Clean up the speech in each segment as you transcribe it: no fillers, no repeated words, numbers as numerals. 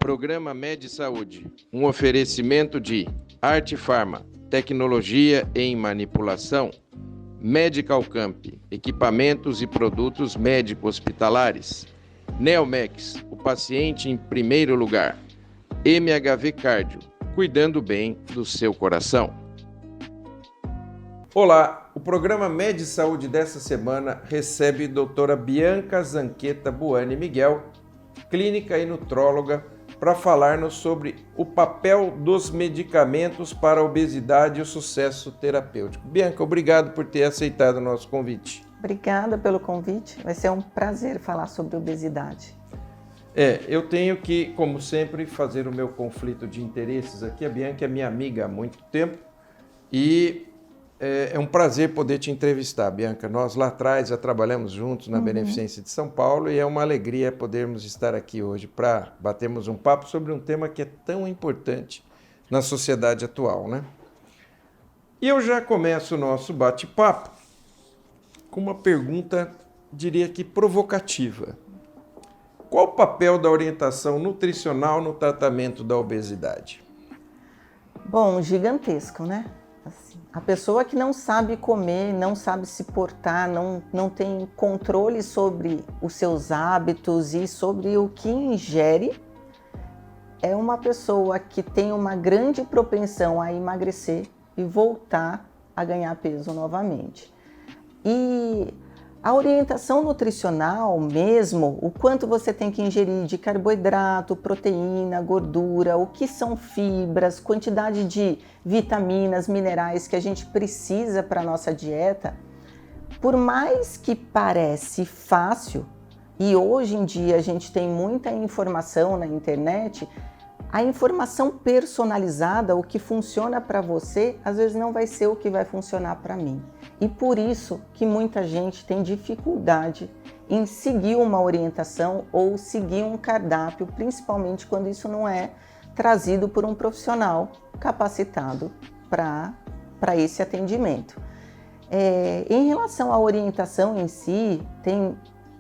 Programa Med Saúde, um oferecimento de Arte Farma, tecnologia em manipulação, Medical Camp, equipamentos e produtos médico-hospitalares, Neomex, o paciente em primeiro lugar, MHV Cardio, cuidando bem do seu coração. Olá, o programa Med Saúde dessa semana recebe a doutora Bianca Zanqueta Buani Miguel, clínica e nutróloga, para falar-nos sobre o papel dos medicamentos para a obesidade e o sucesso terapêutico. Bianca, obrigado por ter aceitado o nosso convite. Obrigada pelo convite, vai ser um prazer falar sobre obesidade. Eu tenho que, como sempre, fazer o meu conflito de interesses aqui. A Bianca é minha amiga há muito tempo e é um prazer poder te entrevistar, Bianca. Nós lá atrás já trabalhamos juntos na Beneficência de São Paulo e é uma alegria podermos estar aqui hoje para batermos um papo sobre um tema que é tão importante na sociedade atual, né? E eu já começo o nosso bate-papo com uma pergunta, diria que provocativa. Qual o papel da orientação nutricional no tratamento da obesidade? Bom, gigantesco, né? Assim, a pessoa que não sabe comer, não sabe se portar, não tem controle sobre os seus hábitos e sobre o que ingere, é uma pessoa que tem uma grande propensão a emagrecer e voltar a ganhar peso novamente. E a orientação nutricional mesmo, o quanto você tem que ingerir de carboidrato, proteína, gordura, o que são fibras, quantidade de vitaminas, minerais que a gente precisa para a nossa dieta, por mais que parece fácil, e hoje em dia a gente tem muita informação na internet, a informação personalizada, o que funciona para você, às vezes não vai ser o que vai funcionar para mim. E por isso que muita gente tem dificuldade em seguir uma orientação ou seguir um cardápio, principalmente quando isso não é trazido por um profissional capacitado para esse atendimento. Em relação à orientação em si, tem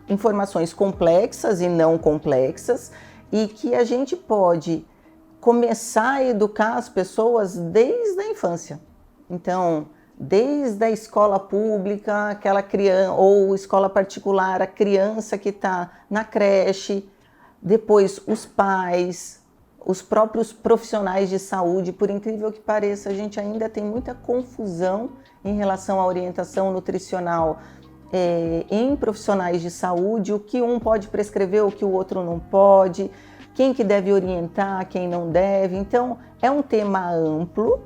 informações complexas e não complexas e que a gente pode começar a educar as pessoas desde a infância. Então, desde a escola pública, aquela criança, ou escola particular, a criança que está na creche, depois os pais, os próprios profissionais de saúde. Por incrível que pareça, a gente ainda tem muita confusão em relação à orientação nutricional em profissionais de saúde, o que um pode prescrever, o que o outro não pode, quem que deve orientar, quem não deve. Então, é um tema amplo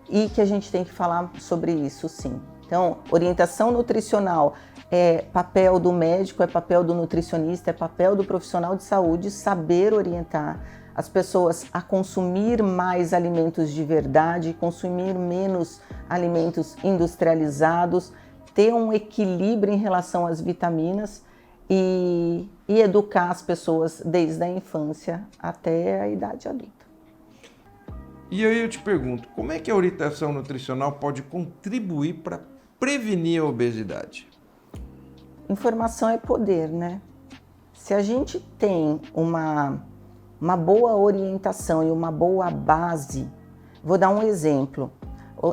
e que a gente tem que falar sobre isso, sim. Então, orientação nutricional é papel do médico, é papel do nutricionista, é papel do profissional de saúde saber orientar as pessoas a consumir mais alimentos de verdade, consumir menos alimentos industrializados, ter um equilíbrio em relação às vitaminas e educar as pessoas desde a infância até a idade adulta. E aí eu te pergunto, como é que a orientação nutricional pode contribuir para prevenir a obesidade? Informação é poder, né? Se a gente tem uma boa orientação e uma boa base, vou dar um exemplo.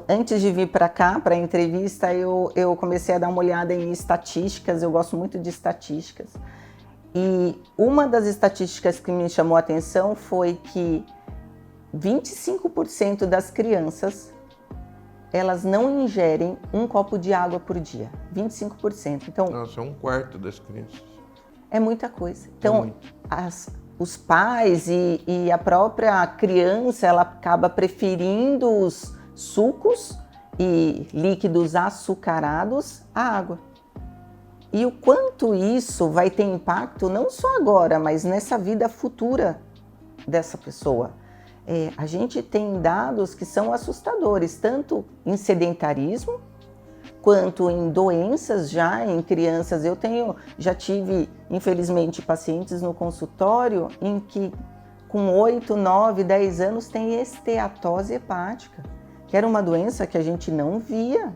Antes de vir para cá, para a entrevista, eu comecei a dar uma olhada em estatísticas, eu gosto muito de estatísticas. E uma das estatísticas que me chamou a atenção foi que 25% das crianças, elas não ingerem um copo de água por dia. 25%. Então, nossa, é um quarto das crianças. É muita coisa. Então, os pais e a própria criança, ela acaba preferindo os sucos e líquidos açucarados à água. E o quanto isso vai ter impacto, não só agora, mas nessa vida futura dessa pessoa. A gente tem dados que são assustadores, tanto em sedentarismo, quanto em doenças já em crianças. Já tive, infelizmente, pacientes no consultório em que com 8, 9, 10 anos tem esteatose hepática, que era uma doença que a gente não via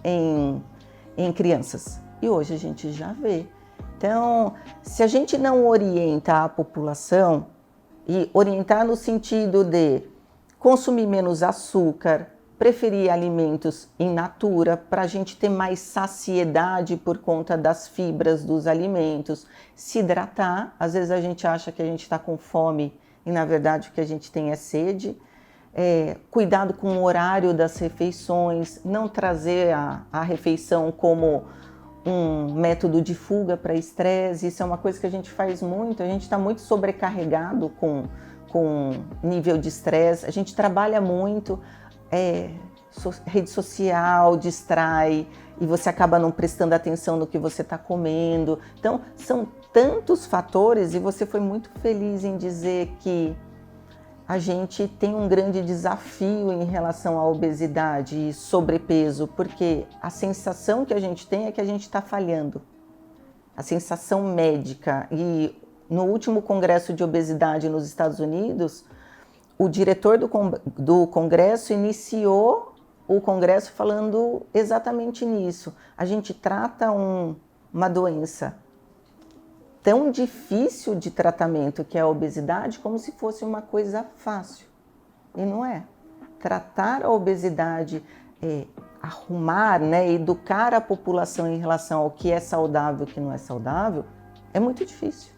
em crianças. E hoje a gente já vê. Então, se a gente não orienta a população, E orientar no sentido de consumir menos açúcar, preferir alimentos in natura para a gente ter mais saciedade por conta das fibras dos alimentos, se hidratar. Às vezes a gente acha que a gente está com fome e na verdade o que a gente tem é sede. Cuidado com o horário das refeições, não trazer a refeição como um método de fuga para estresse. Isso é uma coisa que a gente faz muito, a gente está muito sobrecarregado com nível de estresse, a gente trabalha muito, rede social distrai e você acaba não prestando atenção no que você está comendo. Então, são tantos fatores e você foi muito feliz em dizer que a gente tem um grande desafio em relação à obesidade e sobrepeso, porque a sensação que a gente tem é que a gente está falhando. A sensação médica. E no último congresso de obesidade nos Estados Unidos, o diretor do congresso iniciou o congresso falando exatamente nisso. A gente trata uma doença tão difícil de tratamento que é a obesidade como se fosse uma coisa fácil. E não é. Tratar a obesidade, arrumar, educar a população em relação ao que é saudável e o que não é saudável, é muito difícil.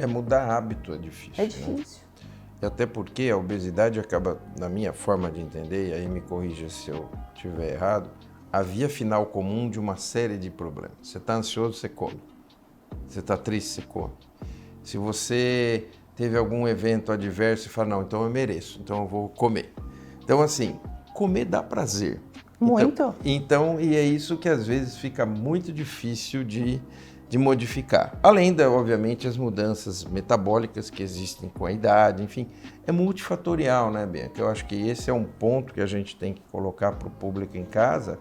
Mudar hábito é difícil. É difícil. Né? E até porque a obesidade acaba, na minha forma de entender, e aí me corrija se eu estiver errado, a via final comum de uma série de problemas. Você está ansioso, você come. Você está triste, você come. Se você teve algum evento adverso e fala, não, então eu mereço, então eu vou comer. Então, assim, comer dá prazer. Muito. Então, e é isso que às vezes fica muito difícil de modificar. Além obviamente, as mudanças metabólicas que existem com a idade, enfim, é multifatorial, né, Bianca? Eu acho que esse é um ponto que a gente tem que colocar para o público em casa,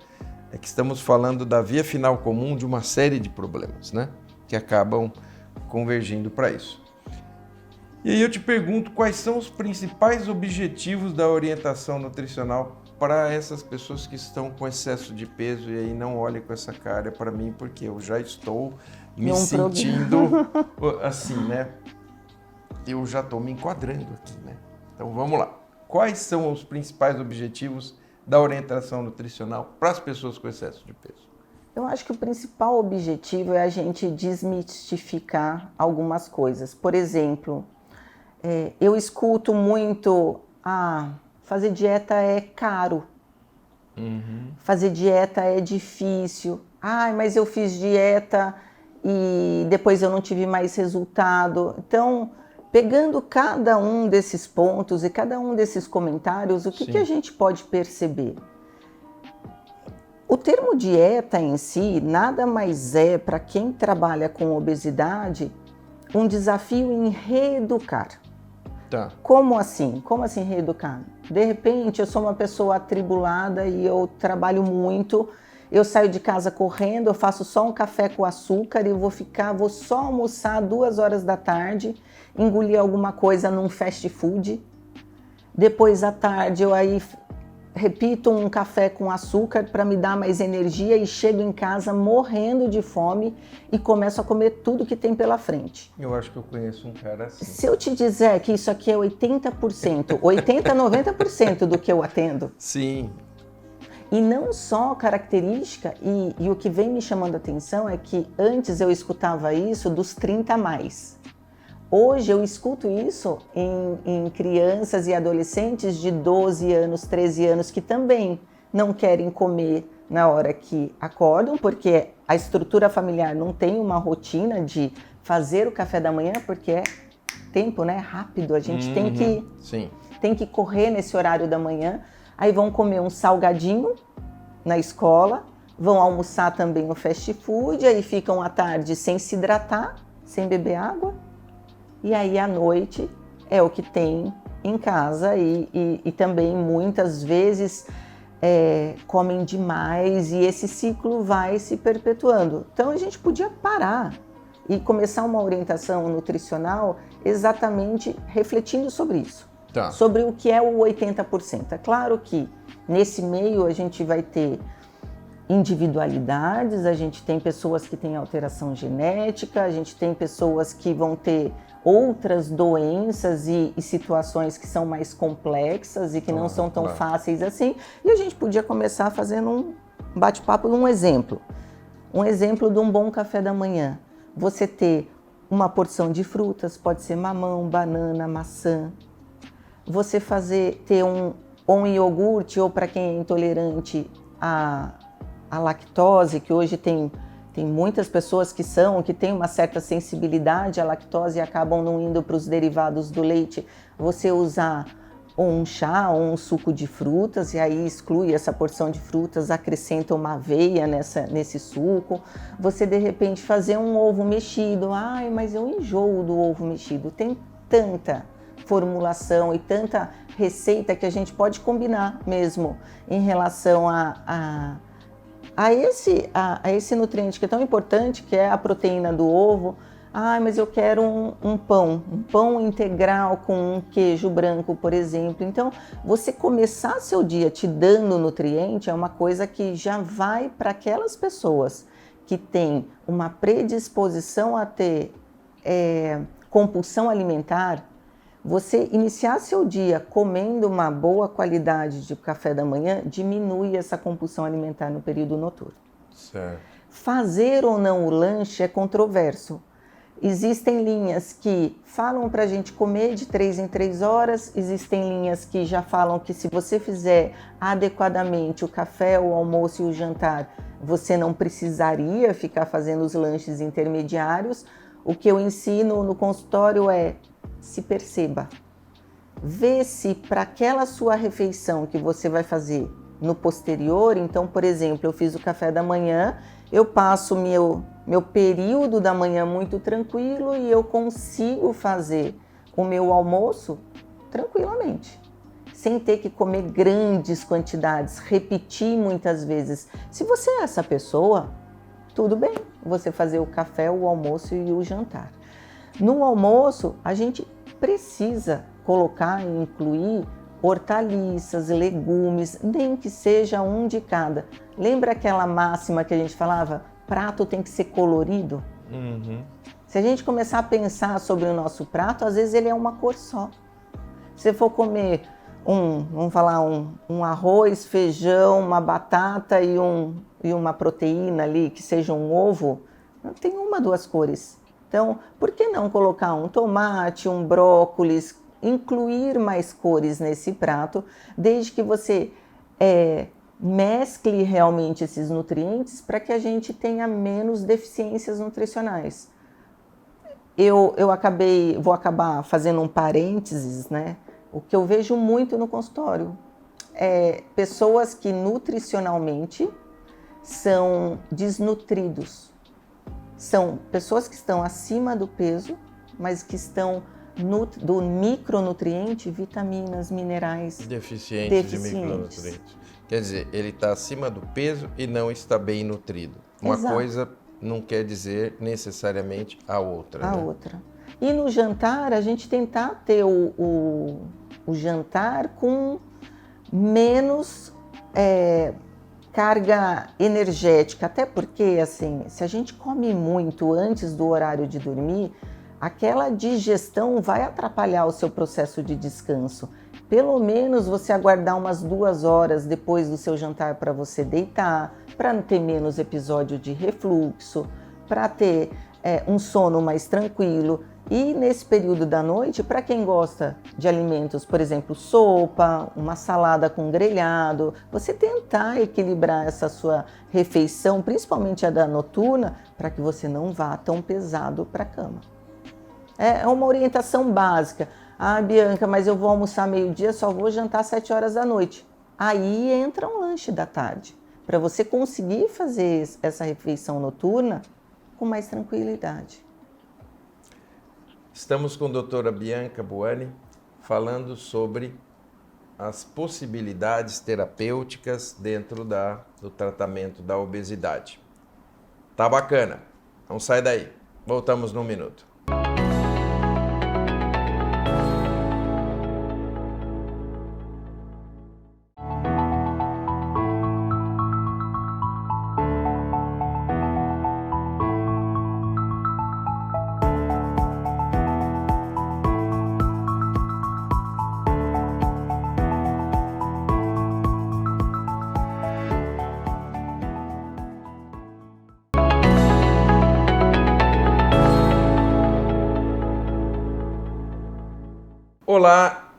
é que estamos falando da via final comum de uma série de problemas, né? Que acabam convergindo para isso. E aí eu te pergunto, quais são os principais objetivos da orientação nutricional para essas pessoas que estão com excesso de peso? E aí não olhem com essa cara para mim, porque eu já estou me sentindo assim, né? Eu já estou me enquadrando aqui, né? Então vamos lá. Quais são os principais objetivos da orientação nutricional para as pessoas com excesso de peso? Eu acho que o principal objetivo é a gente desmistificar algumas coisas. Por exemplo, eu escuto muito, fazer dieta é caro, fazer dieta é difícil, mas eu fiz dieta e depois eu não tive mais resultado. Então, pegando cada um desses pontos e cada um desses comentários, o que a gente pode perceber? O termo dieta em si nada mais é, para quem trabalha com obesidade, um desafio em reeducar. Tá. Como assim? Como assim reeducar? De repente eu sou uma pessoa atribulada e eu trabalho muito, eu saio de casa correndo, eu faço só um café com açúcar e vou só almoçar 2 horas da tarde, engolir alguma coisa num fast food. Depois à tarde eu aí repito um café com açúcar para me dar mais energia e chego em casa morrendo de fome e começo a comer tudo que tem pela frente. Eu acho que eu conheço um cara assim. Se eu te dizer que isso aqui é 80%, 80, 90% do que eu atendo. Sim. E não só característica, e o que vem me chamando a atenção é que antes eu escutava isso dos 30 a mais. Hoje eu escuto isso em crianças e adolescentes de 12 anos, 13 anos, que também não querem comer na hora que acordam, porque a estrutura familiar não tem uma rotina de fazer o café da manhã, porque é tempo, né? Rápido, a gente tem que correr nesse horário da manhã. Aí vão comer um salgadinho na escola, vão almoçar também no fast food, aí ficam à tarde sem se hidratar, sem beber água. E aí à noite é o que tem em casa e também muitas vezes comem demais e esse ciclo vai se perpetuando. Então a gente podia parar e começar uma orientação nutricional exatamente refletindo sobre isso. Tá. Sobre o que é o 80%. É claro que nesse meio a gente vai ter individualidades, a gente tem pessoas que têm alteração genética, a gente tem pessoas que vão ter outras doenças e situações que são mais complexas e que não são tão fáceis assim. E a gente podia começar fazendo um bate-papo de um exemplo. Um exemplo de um bom café da manhã. Você ter uma porção de frutas, pode ser mamão, banana, maçã. Você ter um iogurte, ou para quem é intolerante à lactose, que hoje tem muitas pessoas que têm uma certa sensibilidade à lactose e acabam não indo para os derivados do leite, você usar um chá ou um suco de frutas, e aí exclui essa porção de frutas, acrescenta uma aveia nesse suco. Você, de repente, fazer um ovo mexido. Ai, mas eu enjoo do ovo mexido. Tem tanta formulação e tanta receita que a gente pode combinar mesmo em relação a esse nutriente que é tão importante, que é a proteína do ovo. Mas eu quero um pão integral com um queijo branco, por exemplo. Então, você começar seu dia te dando nutriente é uma coisa que já vai para aquelas pessoas que têm uma predisposição a ter compulsão alimentar. Você iniciar seu dia comendo uma boa qualidade de café da manhã diminui essa compulsão alimentar no período noturno. Certo. Fazer ou não o lanche é controverso. Existem linhas que falam para a gente comer de 3 em 3 horas, existem linhas que já falam que se você fizer adequadamente o café, o almoço e o jantar, você não precisaria ficar fazendo os lanches intermediários. O que eu ensino no consultório é: se perceba, vê se para aquela sua refeição que você vai fazer no posterior. Então, por exemplo, eu fiz o café da manhã, eu passo meu período da manhã muito tranquilo e eu consigo fazer o meu almoço tranquilamente, sem ter que comer grandes quantidades, repetir muitas vezes. Se você é essa pessoa, tudo bem você fazer o café, o almoço e o jantar. No almoço, a gente precisa colocar e incluir hortaliças, legumes, nem que seja um de cada. Lembra aquela máxima que a gente falava? Prato tem que ser colorido? Uhum. Se a gente começar a pensar sobre o nosso prato, às vezes ele é uma cor só. Se você for comer um arroz, feijão, uma batata e uma proteína ali, que seja um ovo, tem 1, 2 cores. Então, por que não colocar um tomate, um brócolis, incluir mais cores nesse prato, desde que você mescle realmente esses nutrientes para que a gente tenha menos deficiências nutricionais. Vou acabar fazendo um parênteses, né? O que eu vejo muito no consultório é pessoas que nutricionalmente são desnutridos. São pessoas que estão acima do peso, mas que estão do micronutriente, vitaminas, minerais deficientes de micronutrientes. Quer dizer, ele está acima do peso e não está bem nutrido. Uma Exato. Coisa não quer dizer necessariamente a outra. A outra. E no jantar, a gente tentar ter o jantar com menos carga energética, até porque, assim, se a gente come muito antes do horário de dormir, aquela digestão vai atrapalhar o seu processo de descanso. Pelo menos você aguardar umas 2 horas depois do seu jantar para você deitar, para não ter menos episódio de refluxo, para ter um sono mais tranquilo. E nesse período da noite, para quem gosta de alimentos, por exemplo, sopa, uma salada com grelhado, você tentar equilibrar essa sua refeição, principalmente a da noturna, para que você não vá tão pesado para a cama. É uma orientação básica. Bianca, mas eu vou almoçar meio-dia, só vou jantar às 7 horas da noite. Aí entra um lanche da tarde, para você conseguir fazer essa refeição noturna com mais tranquilidade. Estamos com a doutora Bianca Buani falando sobre as possibilidades terapêuticas dentro do tratamento da obesidade. Tá bacana? Não sai daí. Voltamos num minuto. Olá,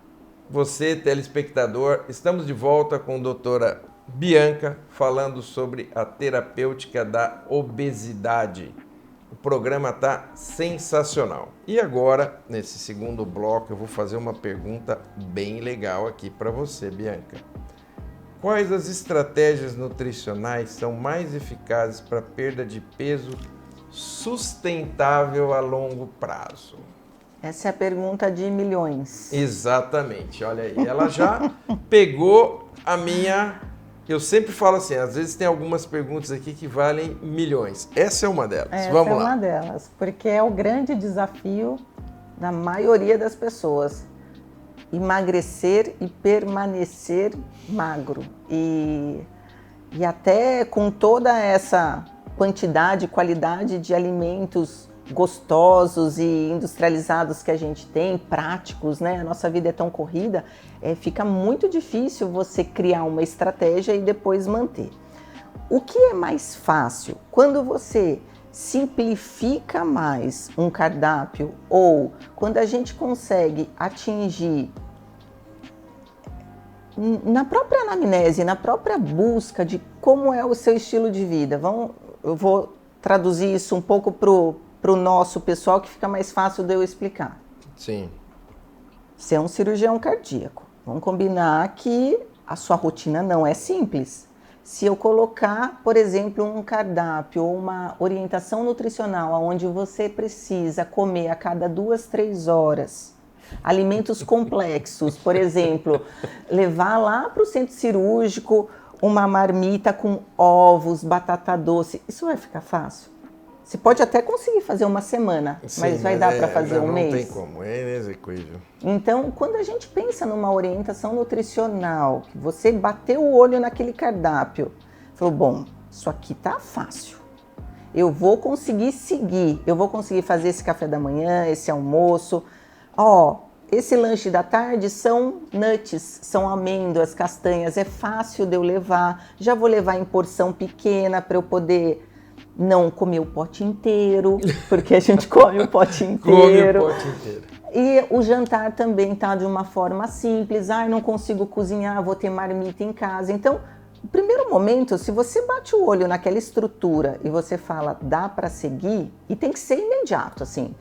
você telespectador, estamos de volta com a doutora Bianca falando sobre a terapêutica da obesidade. O programa está sensacional. E agora, nesse segundo bloco, eu vou fazer uma pergunta bem legal aqui para você, Bianca. Quais as estratégias nutricionais são mais eficazes para perda de peso sustentável a longo prazo? Essa é a pergunta de milhões. Exatamente, olha aí. Ela já pegou a minha... Eu sempre falo assim, às vezes tem algumas perguntas aqui que valem milhões. Essa é uma delas. Vamos lá. Essa é uma delas, porque é o grande desafio da maioria das pessoas. Emagrecer e permanecer magro. E até com toda essa quantidade e qualidade de alimentos gostosos e industrializados que a gente tem, práticos, né? A nossa vida é tão corrida, fica muito difícil você criar uma estratégia e depois manter. O que é mais fácil? Quando você simplifica mais um cardápio ou quando a gente consegue atingir na própria anamnese, na própria busca de como é o seu estilo de vida. Eu vou traduzir isso um pouco para o nosso pessoal, que fica mais fácil de eu explicar. Sim. Você é um cirurgião cardíaco. Vamos combinar que a sua rotina não é simples. Se eu colocar, por exemplo, um cardápio ou uma orientação nutricional onde você precisa comer a cada 2, 3 horas alimentos complexos, por exemplo, levar lá para o centro cirúrgico uma marmita com ovos, batata doce, isso vai ficar fácil? Você pode até conseguir fazer uma semana, Sim, mas vai dar para fazer um mês? Não tem como, é inexequível. Então, quando a gente pensa numa orientação nutricional, que você bateu o olho naquele cardápio, falou, bom, isso aqui tá fácil. Eu vou conseguir seguir, eu vou conseguir fazer esse café da manhã, esse almoço. Esse lanche da tarde são nuts, são amêndoas, castanhas, é fácil de eu levar. Já vou levar em porção pequena para eu poder não comer o pote inteiro, porque a gente come o pote inteiro. Come o pote inteiro. E o jantar também tá de uma forma simples. Não consigo cozinhar, vou ter marmita em casa. Então, no primeiro momento, se você bate o olho naquela estrutura e você fala, dá para seguir, e tem que ser imediato, assim,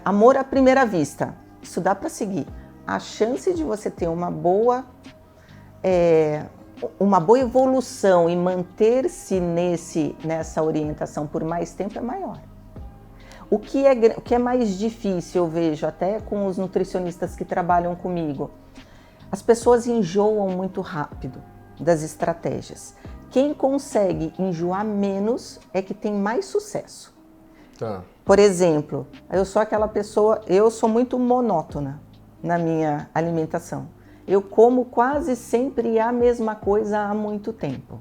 amor à primeira vista, isso dá para seguir. A chance de você ter uma boa evolução e manter-se nessa orientação por mais tempo é maior. O que é mais difícil, eu vejo até com os nutricionistas que trabalham comigo, as pessoas enjoam muito rápido das estratégias. Quem consegue enjoar menos é que tem mais sucesso. Tá. Por exemplo, eu sou muito monótona na minha alimentação. Eu como quase sempre a mesma coisa há muito tempo.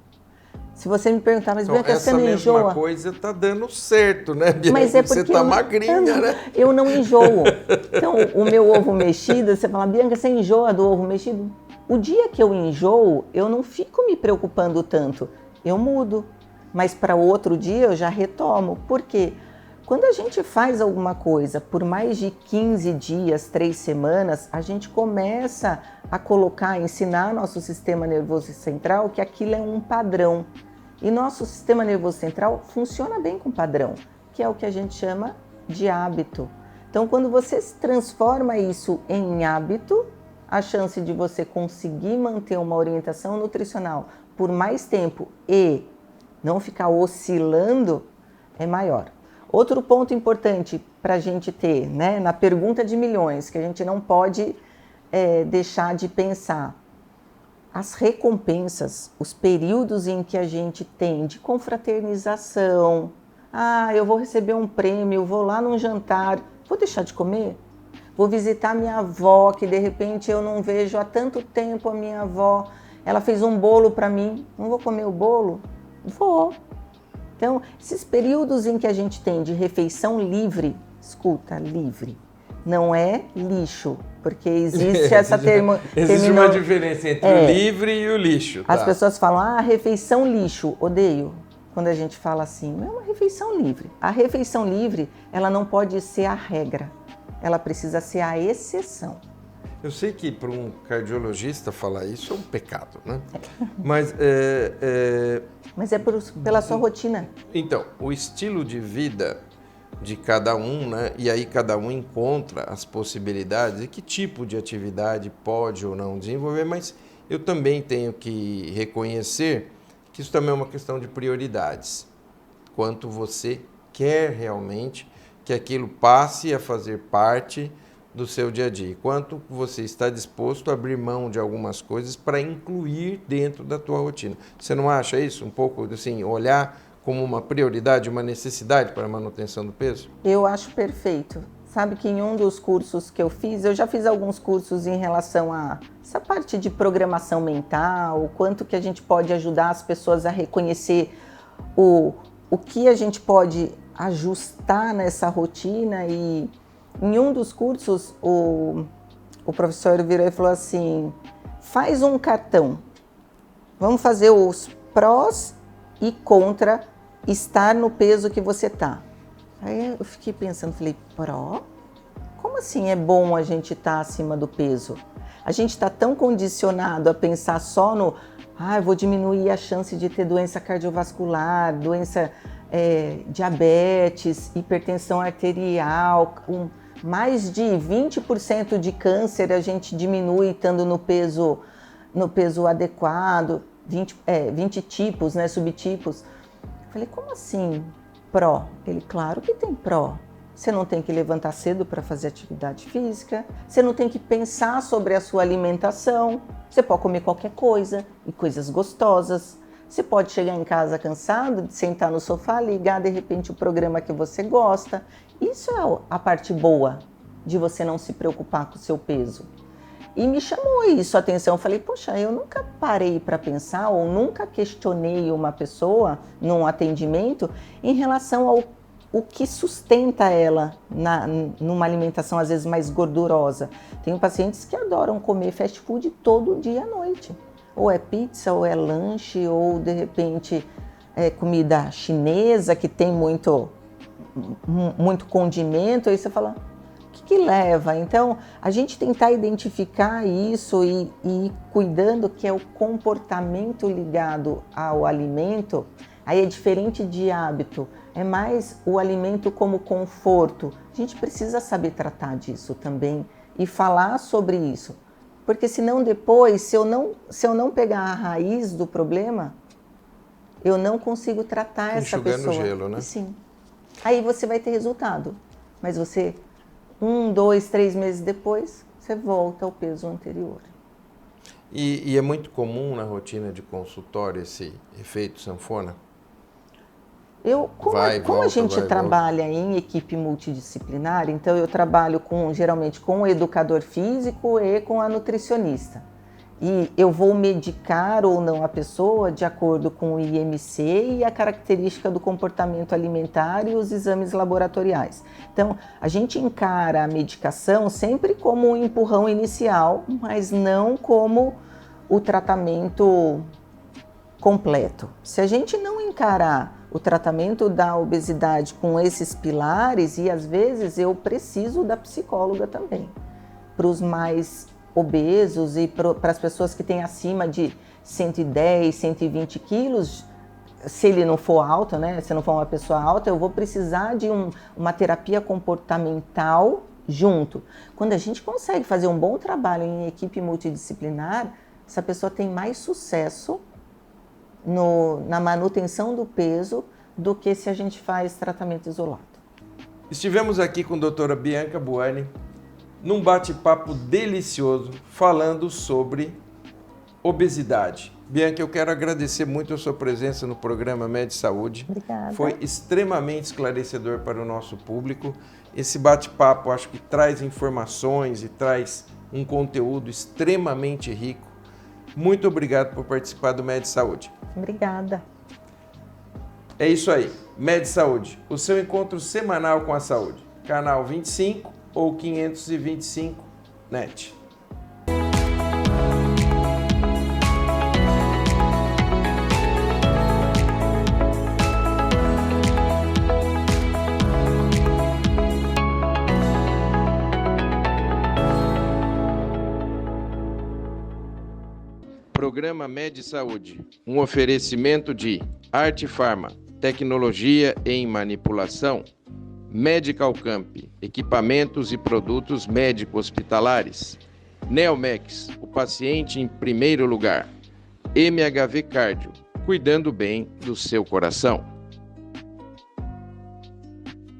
Se você me perguntar, mas Bianca, você não enjoa? Essa mesma coisa tá dando certo, né, Bianca? Mas é porque você tá magrinha, né? Eu não enjoo. Então, o meu ovo mexido, você fala, Bianca, você enjoa do ovo mexido? O dia que eu enjoo, eu não fico me preocupando tanto. Eu mudo. Mas para o outro dia eu já retomo. Por quê? Quando a gente faz alguma coisa por mais de 15 dias, 3 semanas, a gente começa a ensinar nosso sistema nervoso central que aquilo é um padrão. E nosso sistema nervoso central funciona bem com padrão, que é o que a gente chama de hábito. Então, quando você transforma isso em hábito, a chance de você conseguir manter uma orientação nutricional por mais tempo e não ficar oscilando é maior. Outro ponto importante para a gente ter, né, na pergunta de milhões, que a gente não pode deixar de pensar, as recompensas, os períodos em que a gente tem de confraternização, eu vou receber um prêmio, vou lá num jantar, vou deixar de comer? Vou visitar minha avó, que de repente eu não vejo há tanto tempo a minha avó, ela fez um bolo para mim, não vou comer o bolo? Vou. Então, esses períodos em que a gente tem de refeição livre, escuta, livre, não é lixo, porque existe essa Existe uma diferença entre o livre e o lixo. As pessoas falam, refeição lixo, odeio. Quando a gente fala assim, não é uma refeição livre. A refeição livre, ela não pode ser a regra, ela precisa ser a exceção. Eu sei que para um cardiologista falar isso é um pecado, né? Mas Mas é pela sua rotina. então, o estilo de vida de cada um, né? E aí cada um encontra as possibilidades e que tipo de atividade pode ou não desenvolver, mas eu também tenho que reconhecer que isso também é uma questão de prioridades. Quanto você quer realmente que aquilo passe a fazer parte do seu dia a dia. Quanto você está disposto a abrir mão de algumas coisas para incluir dentro da tua rotina. Você não acha isso? Um pouco assim, olhar como uma prioridade, uma necessidade para a manutenção do peso? Eu acho perfeito. Sabe que em um dos cursos que eu já fiz alguns cursos em relação a essa parte de programação mental, o quanto que a gente pode ajudar as pessoas a reconhecer o que a gente pode ajustar nessa rotina. E em um dos cursos o professor virou e falou assim, faz um cartão, vamos fazer os prós e contra estar no peso que você está. Aí eu fiquei pensando, falei, pró? Como assim é bom a gente estar acima do peso? A gente está tão condicionado a pensar só no, eu vou diminuir a chance de ter doença cardiovascular, doença diabetes, hipertensão arterial, mais de 20% de câncer a gente diminui estando no peso adequado, 20 tipos, né, subtipos. Falei, como assim pró? Ele, claro que tem pró. Você não tem que levantar cedo para fazer atividade física, você não tem que pensar sobre a sua alimentação, você pode comer qualquer coisa e coisas gostosas. Você pode chegar em casa cansado, sentar no sofá, ligar de repente o programa que você gosta. Isso é a parte boa de você não se preocupar com o seu peso. E me chamou isso a atenção. Eu falei, poxa, eu nunca parei para pensar ou nunca questionei uma pessoa num atendimento em relação ao o que sustenta ela numa alimentação às vezes mais gordurosa. Tenho pacientes que adoram comer fast food todo dia à noite. Ou é pizza, ou é lanche, ou de repente é comida chinesa que tem muito condimento. Aí você fala, o que leva? Então, a gente tentar identificar isso e ir cuidando, que é o comportamento ligado ao alimento, aí é diferente de hábito, é mais o alimento como conforto. A gente precisa saber tratar disso também e falar sobre isso. Porque senão depois, se eu não pegar a raiz do problema, eu não consigo tratar essa pessoa. Enxugando gelo, né? Sim. Aí você vai ter resultado. Mas você, 1, 2, 3 meses depois, você volta ao peso anterior. E é muito comum na rotina de consultório esse efeito sanfona? Como a gente trabalha em equipe multidisciplinar, então eu trabalho geralmente com o educador físico e com a nutricionista. E eu vou medicar ou não a pessoa de acordo com o IMC e a característica do comportamento alimentar e os exames laboratoriais. Então, a gente encara a medicação sempre como um empurrão inicial, mas não como o tratamento completo. Se a gente não encarar o tratamento da obesidade com esses pilares, e às vezes eu preciso da psicóloga também, para os mais obesos e para as pessoas que têm acima de 110, 120 quilos, se ele não for alto, né? Se não for uma pessoa alta, eu vou precisar de uma terapia comportamental junto. Quando a gente consegue fazer um bom trabalho em equipe multidisciplinar, essa pessoa tem mais sucesso na manutenção do peso do que se a gente faz tratamento isolado. Estivemos aqui com a doutora Bianca Buani num bate-papo delicioso falando sobre obesidade. Bianca, eu quero agradecer muito a sua presença no programa Med Saúde. Obrigada. Foi extremamente esclarecedor para o nosso público. Esse bate-papo acho que traz informações e traz um conteúdo extremamente rico. Muito obrigado por participar do Med Saúde. Obrigada. É isso aí, Med Saúde, o seu encontro semanal com a saúde. Canal 25 ou 525 NET. Programa Med Saúde, um oferecimento de Arte Farma, tecnologia em manipulação, Medical Camp, equipamentos e produtos médico-hospitalares, Neomex, o paciente em primeiro lugar, MHV Cardio, cuidando bem do seu coração.